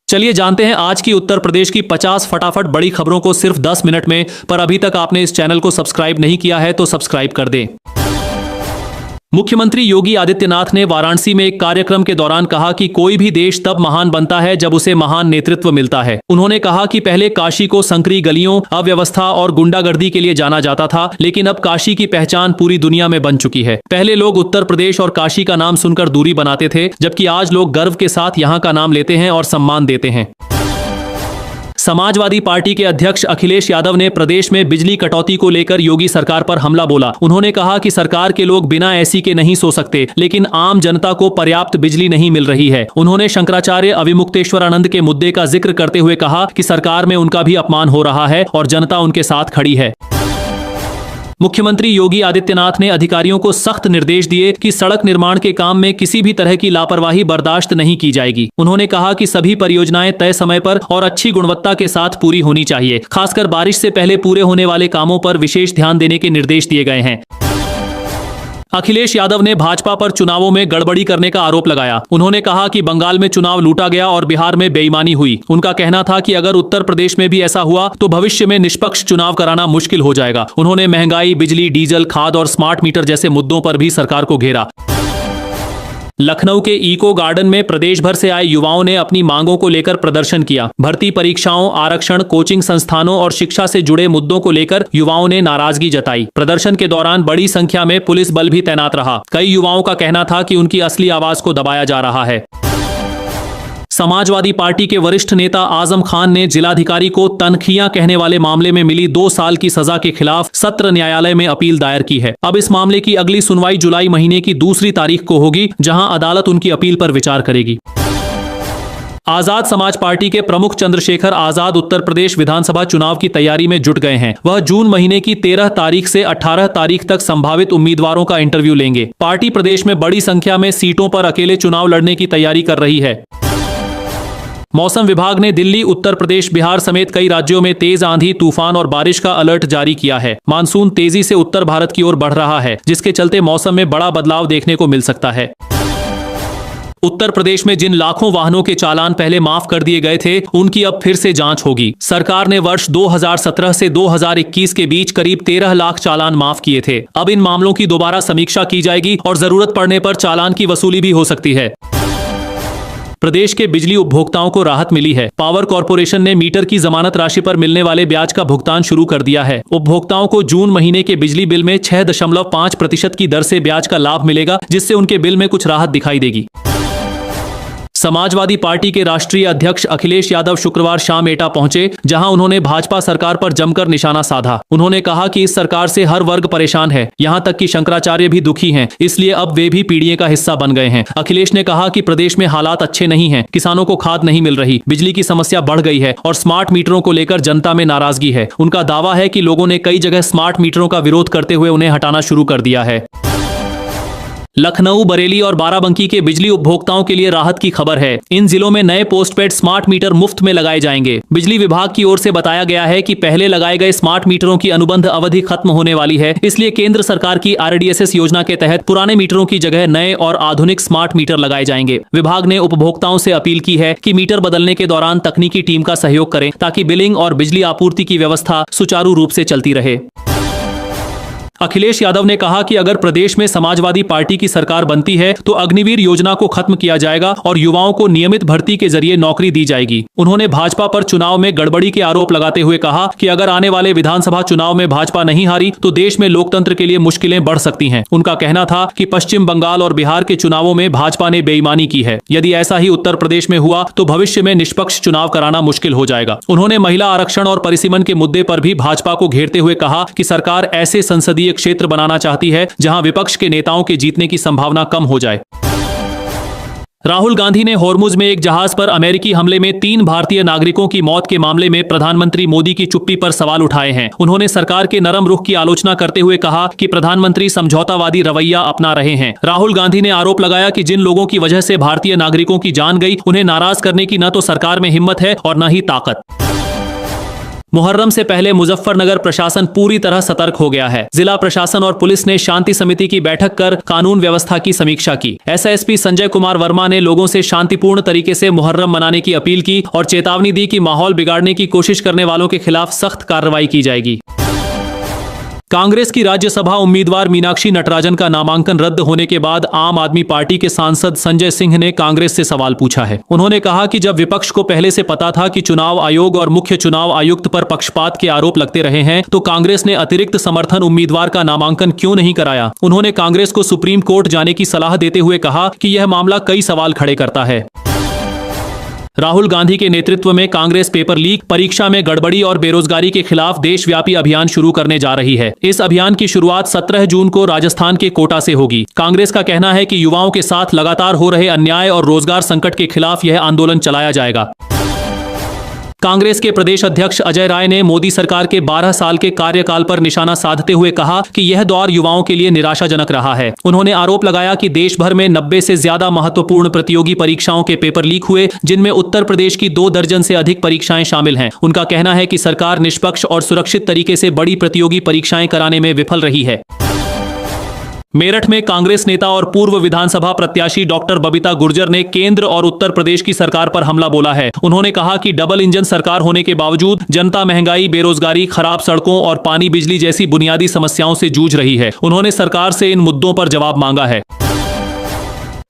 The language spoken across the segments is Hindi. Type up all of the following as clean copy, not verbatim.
चलिए जानते हैं आज की उत्तर प्रदेश की 50 फटाफट बड़ी खबरों को सिर्फ 10 मिनट में। पर अभी तक आपने इस चैनल को सब्सक्राइब नहीं किया है तो सब्सक्राइब कर दें। मुख्यमंत्री योगी आदित्यनाथ ने वाराणसी में एक कार्यक्रम के दौरान कहा कि कोई भी देश तब महान बनता है जब उसे महान नेतृत्व मिलता है। उन्होंने कहा कि पहले काशी को संकरी गलियों, अव्यवस्था और गुंडागर्दी के लिए जाना जाता था, लेकिन अब काशी की पहचान पूरी दुनिया में बन चुकी है। पहले लोग उत्तर प्रदेश और काशी का नाम सुनकर दूरी बनाते थे, जबकि आज लोग गर्व के साथ यहाँ का नाम लेते हैं और सम्मान देते हैं। समाजवादी पार्टी के अध्यक्ष अखिलेश यादव ने प्रदेश में बिजली कटौती को लेकर योगी सरकार पर हमला बोला। उन्होंने कहा कि सरकार के लोग बिना एसी के नहीं सो सकते, लेकिन आम जनता को पर्याप्त बिजली नहीं मिल रही है। उन्होंने शंकराचार्य अविमुक्तेश्वरानंद के मुद्दे का जिक्र करते हुए कहा कि सरकार में उनका भी अपमान हो रहा है और जनता उनके साथ खड़ी है। मुख्यमंत्री योगी आदित्यनाथ ने अधिकारियों को सख्त निर्देश दिए कि सड़क निर्माण के काम में किसी भी तरह की लापरवाही बर्दाश्त नहीं की जाएगी। उन्होंने कहा कि सभी परियोजनाएं तय समय पर और अच्छी गुणवत्ता के साथ पूरी होनी चाहिए। खासकर बारिश से पहले पूरे होने वाले कामों पर विशेष ध्यान देने के निर्देश दिए गए हैं। अखिलेश यादव ने भाजपा पर चुनावों में गड़बड़ी करने का आरोप लगाया। उन्होंने कहा कि बंगाल में चुनाव लूटा गया और बिहार में बेईमानी हुई। उनका कहना था कि अगर उत्तर प्रदेश में भी ऐसा हुआ तो भविष्य में निष्पक्ष चुनाव कराना मुश्किल हो जाएगा। उन्होंने महंगाई, बिजली, डीजल, खाद और स्मार्ट मीटर जैसे मुद्दों पर भी सरकार को घेरा। लखनऊ के इको गार्डन में प्रदेश भर से आए युवाओं ने अपनी मांगों को लेकर प्रदर्शन किया। भर्ती परीक्षाओं, आरक्षण, कोचिंग संस्थानों और शिक्षा से जुड़े मुद्दों को लेकर युवाओं ने नाराजगी जताई। प्रदर्शन के दौरान बड़ी संख्या में पुलिस बल भी तैनात रहा। कई युवाओं का कहना था कि उनकी असली आवाज को दबाया जा रहा है। समाजवादी पार्टी के वरिष्ठ नेता आजम खान ने जिलाधिकारी को तनखियां कहने वाले मामले में मिली 2 साल की सजा के खिलाफ सत्र न्यायालय में अपील दायर की है। अब इस मामले की अगली सुनवाई जुलाई महीने की 2 तारीख को होगी, जहां अदालत उनकी अपील पर विचार करेगी। आजाद समाज पार्टी के प्रमुख चंद्रशेखर आजाद उत्तर प्रदेश विधानसभा चुनाव की तैयारी में जुट गए हैं। वह जून महीने की 13 तारीख से 18 तारीख तक संभावित उम्मीदवारों का इंटरव्यू लेंगे। पार्टी प्रदेश में बड़ी संख्या में सीटों पर अकेले चुनाव लड़ने की तैयारी कर रही है। मौसम विभाग ने दिल्ली, उत्तर प्रदेश, बिहार समेत कई राज्यों में तेज आंधी, तूफान और बारिश का अलर्ट जारी किया है। मानसून तेजी से उत्तर भारत की ओर बढ़ रहा है, जिसके चलते मौसम में बड़ा बदलाव देखने को मिल सकता है। उत्तर प्रदेश में जिन लाखों वाहनों के चालान पहले माफ कर दिए गए थे, उनकी अब फिर से जांच होगी। सरकार ने वर्ष 2017 से 2021 के बीच करीब 13 लाख चालान माफ किए थे। अब इन मामलों की दोबारा समीक्षा की जाएगी और जरूरत पड़ने पर चालान की वसूली भी हो सकती है। प्रदेश के बिजली उपभोक्ताओं को राहत मिली है। पावर कॉर्पोरेशन ने मीटर की जमानत राशि पर मिलने वाले ब्याज का भुगतान शुरू कर दिया है। उपभोक्ताओं को जून महीने के बिजली बिल में 6.5% की दर से ब्याज का लाभ मिलेगा, जिससे उनके बिल में कुछ राहत दिखाई देगी। समाजवादी पार्टी के राष्ट्रीय अध्यक्ष अखिलेश यादव शुक्रवार शाम एटा पहुंचे, जहां उन्होंने भाजपा सरकार पर जमकर निशाना साधा। उन्होंने कहा कि इस सरकार से हर वर्ग परेशान है, यहां तक कि शंकराचार्य भी दुखी हैं, इसलिए अब वे भी पीड़िए का हिस्सा बन गए हैं। अखिलेश ने कहा कि प्रदेश में हालात अच्छे नहीं हैं, किसानों को खाद नहीं मिल रही, बिजली की समस्या बढ़ गई है और स्मार्ट मीटरों को लेकर जनता में नाराजगी है। उनका दावा है कि लोगों ने कई जगह स्मार्ट मीटरों का विरोध करते हुए उन्हें हटाना शुरू कर दिया है। लखनऊ, बरेली और बाराबंकी के बिजली उपभोक्ताओं के लिए राहत की खबर है। इन जिलों में नए पोस्टपेड स्मार्ट मीटर मुफ्त में लगाए जाएंगे। बिजली विभाग की ओर से बताया गया है कि पहले लगाए गए स्मार्ट मीटरों की अनुबंध अवधि खत्म होने वाली है, इसलिए केंद्र सरकार की RDSS योजना के तहत पुराने मीटरों की जगह नए और आधुनिक स्मार्ट मीटर लगाए जाएंगे। विभाग ने उपभोक्ताओं से अपील की है कि मीटर बदलने के दौरान तकनीकी टीम का सहयोग करें, ताकि बिलिंग और बिजली आपूर्ति की व्यवस्था सुचारू रूप से चलती रहे। अखिलेश यादव ने कहा कि अगर प्रदेश में समाजवादी पार्टी की सरकार बनती है तो अग्निवीर योजना को खत्म किया जाएगा और युवाओं को नियमित भर्ती के जरिए नौकरी दी जाएगी। उन्होंने भाजपा पर चुनाव में गड़बड़ी के आरोप लगाते हुए कहा कि अगर आने वाले विधानसभा चुनाव में भाजपा नहीं हारी तो देश में लोकतंत्र के लिए मुश्किलें बढ़ सकती हैं। उनका कहना था कि पश्चिम बंगाल और बिहार के चुनावों में भाजपा ने बेईमानी की है। यदि ऐसा ही उत्तर प्रदेश में हुआ तो भविष्य में निष्पक्ष चुनाव कराना मुश्किल हो जाएगा। उन्होंने महिला आरक्षण और परिसीमन के मुद्दे पर भी भाजपा को घेरते हुए कहा कि सरकार ऐसे संसदीय क्षेत्र बनाना चाहती है जहां विपक्ष के नेताओं के जीतने की संभावना कम हो जाए। राहुल गांधी ने होर्मुज में एक जहाज पर अमेरिकी हमले में 3 भारतीय नागरिकों की मौत के मामले में प्रधानमंत्री मोदी की चुप्पी पर सवाल उठाए हैं। उन्होंने सरकार के नरम रुख की आलोचना करते हुए कहा कि प्रधानमंत्री समझौतावादी रवैया अपना रहे हैं। राहुल गांधी ने आरोप लगाया कि जिन लोगों की वजह से भारतीय नागरिकों की जान गई, उन्हें नाराज करने की न तो सरकार में हिम्मत है और न ही ताकत। मुहर्रम से पहले मुजफ्फरनगर प्रशासन पूरी तरह सतर्क हो गया है। जिला प्रशासन और पुलिस ने शांति समिति की बैठक कर कानून व्यवस्था की समीक्षा की। एसएसपी संजय कुमार वर्मा ने लोगों से शांतिपूर्ण तरीके से मुहर्रम मनाने की अपील की और चेतावनी दी कि माहौल बिगाड़ने की कोशिश करने वालों के खिलाफ सख्त कार्रवाई की जाएगी। कांग्रेस की राज्यसभा उम्मीदवार मीनाक्षी नटराजन का नामांकन रद्द होने के बाद आम आदमी पार्टी के सांसद संजय सिंह ने कांग्रेस से सवाल पूछा है। उन्होंने कहा कि जब विपक्ष को पहले से पता था कि चुनाव आयोग और मुख्य चुनाव आयुक्त पर पक्षपात के आरोप लगते रहे हैं, तो कांग्रेस ने अतिरिक्त समर्थन उम्मीदवार का नामांकन क्यों नहीं कराया। उन्होंने कांग्रेस को सुप्रीम कोर्ट जाने की सलाह देते हुए कहा कि यह मामला कई सवाल खड़े करता है। राहुल गांधी के नेतृत्व में कांग्रेस पेपर लीक, परीक्षा में गड़बड़ी और बेरोजगारी के खिलाफ देशव्यापी अभियान शुरू करने जा रही है। इस अभियान की शुरुआत 17 जून को राजस्थान के कोटा से होगी। कांग्रेस का कहना है कि युवाओं के साथ लगातार हो रहे अन्याय और रोजगार संकट के खिलाफ यह आंदोलन चलाया जाएगा। कांग्रेस के प्रदेश अध्यक्ष अजय राय ने मोदी सरकार के 12 साल के कार्यकाल पर निशाना साधते हुए कहा कि यह दौर युवाओं के लिए निराशाजनक रहा है। उन्होंने आरोप लगाया कि देश भर में 90 से ज्यादा महत्वपूर्ण प्रतियोगी परीक्षाओं के पेपर लीक हुए, जिनमें उत्तर प्रदेश की 2 दर्जन से अधिक परीक्षाएं शामिल हैं। उनका कहना है कि सरकार निष्पक्ष और सुरक्षित तरीके से बड़ी प्रतियोगी परीक्षाएं कराने में विफल रही है। मेरठ में कांग्रेस नेता और पूर्व विधानसभा प्रत्याशी डॉक्टर बबीता गुर्जर ने केंद्र और उत्तर प्रदेश की सरकार पर हमला बोला है। उन्होंने कहा कि डबल इंजन सरकार होने के बावजूद जनता महंगाई, बेरोजगारी, खराब सड़कों और पानी बिजली जैसी बुनियादी समस्याओं से जूझ रही है। उन्होंने सरकार से इन मुद्दों पर जवाब मांगा है।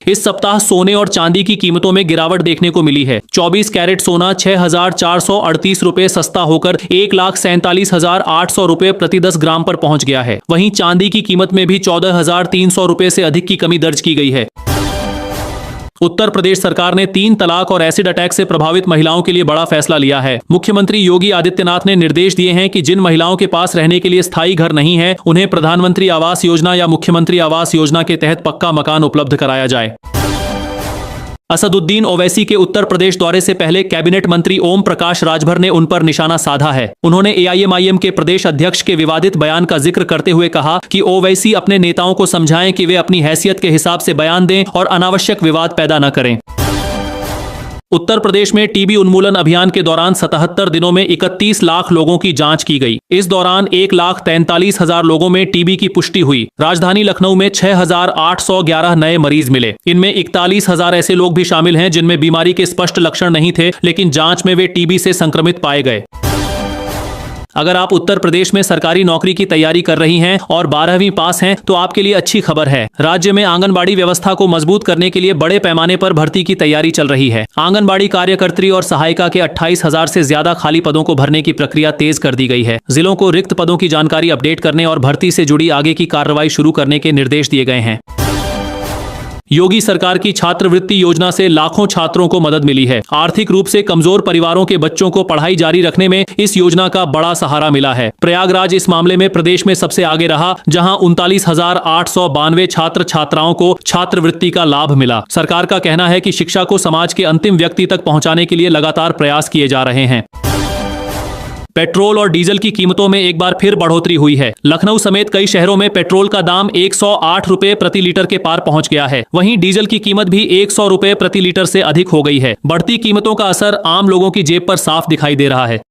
इस सप्ताह सोने और चांदी की कीमतों में गिरावट देखने को मिली है। 24 कैरेट सोना 6,438 रुपए सस्ता होकर 1,47,800 रुपए प्रति 10 ग्राम पर पहुंच गया है। वहीं चांदी की कीमत में भी 14,300 रुपए से अधिक की कमी दर्ज की गई है। उत्तर प्रदेश सरकार ने 3 तलाक और एसिड अटैक से प्रभावित महिलाओं के लिए बड़ा फैसला लिया है। मुख्यमंत्री योगी आदित्यनाथ ने निर्देश दिए हैं कि जिन महिलाओं के पास रहने के लिए स्थायी घर नहीं है, उन्हें प्रधानमंत्री आवास योजना या मुख्यमंत्री आवास योजना के तहत पक्का मकान उपलब्ध कराया जाए। असदुद्दीन ओवैसी के उत्तर प्रदेश दौरे से पहले कैबिनेट मंत्री ओम प्रकाश राजभर ने उन पर निशाना साधा है। उन्होंने एआईएमआईएम के प्रदेश अध्यक्ष के विवादित बयान का जिक्र करते हुए कहा कि ओवैसी अपने नेताओं को समझाएं कि वे अपनी हैसियत के हिसाब से बयान दें और अनावश्यक विवाद पैदा न करें। उत्तर प्रदेश में टीबी उन्मूलन अभियान के दौरान 77 दिनों में 31 लाख लोगों की जांच की गई। इस दौरान 1,43,000 लोगों में टीबी की पुष्टि हुई। राजधानी लखनऊ में 6,811 नए मरीज मिले। इनमें 41,000 ऐसे लोग भी शामिल हैं जिनमें बीमारी के स्पष्ट लक्षण नहीं थे, लेकिन जांच में वे टीबी से संक्रमित पाए गए। अगर आप उत्तर प्रदेश में सरकारी नौकरी की तैयारी कर रही हैं और 12वीं पास हैं, तो आपके लिए अच्छी खबर है। राज्य में आंगनबाड़ी व्यवस्था को मजबूत करने के लिए बड़े पैमाने पर भर्ती की तैयारी चल रही है। आंगनबाड़ी कार्यकर्त्री और सहायिका के 28,000 से ज्यादा खाली पदों को भरने की प्रक्रिया तेज कर दी गई है। जिलों को रिक्त पदों की जानकारी अपडेट करने और भर्ती से जुड़ी आगे की कार्रवाई शुरू करने के निर्देश दिए गए हैं। योगी सरकार की छात्रवृत्ति योजना से लाखों छात्रों को मदद मिली है। आर्थिक रूप से कमजोर परिवारों के बच्चों को पढ़ाई जारी रखने में इस योजना का बड़ा सहारा मिला है। प्रयागराज इस मामले में प्रदेश में सबसे आगे रहा, जहां 39,892 छात्र छात्राओं को छात्रवृत्ति का लाभ मिला। सरकार का कहना है कि शिक्षा को समाज के अंतिम व्यक्ति तक पहुंचाने के लिए लगातार प्रयास किए जा रहे हैं। पेट्रोल और डीजल की कीमतों में एक बार फिर बढ़ोतरी हुई है। लखनऊ समेत कई शहरों में पेट्रोल का दाम 108 रुपए प्रति लीटर के पार पहुंच गया है। वहीं डीजल की कीमत भी 100 रुपए प्रति लीटर से अधिक हो गई है। बढ़ती कीमतों का असर आम लोगों की जेब पर साफ दिखाई दे रहा है।